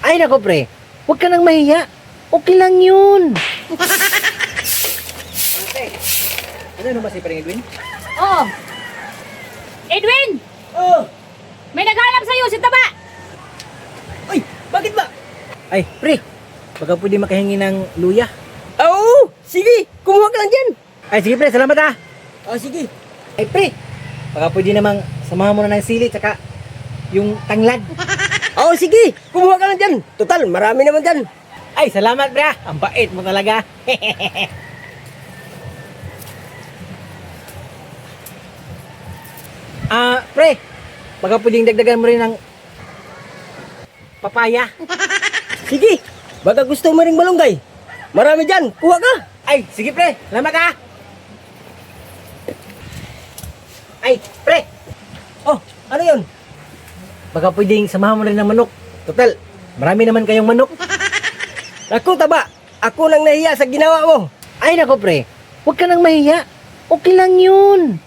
Ay nako pre, huwag ka nang mahiya. Okay lang yun. Ate, ano naman si Paring Edwin? Oh! Edwin! Oh! May naghanap sa'yo si Taba! Ay, bakit ba? Ay, pre, baka pwede makahingi ng luya. Oo, sige, kumuha ka lang dyan. Ay, sige pre, salamat ah. Oh, sige. Ay, pre, baka pwede namang samahan mo na ng sili tsaka yung tanglad. Oo, sige, kumuha ka lang dyan. Total, marami naman dyan. Ay, salamat pre ah. Ang bait mo talaga. Pre, baka pwedeng dagdagan mo rin ng papaya. Sige, baka gusto mo ring malunggay. Marami dyan, kuha ka. Ay, sige pre, salamat ah. Ay, pre, Oh, ano yun? baka pwedeng samahan mo rin ng manok. Total, marami naman kayong manok. Naku, Taba, ako nang nahiya sa ginawa mo. Ay nako pre, huwag ka nang mahiya. Okay lang yun.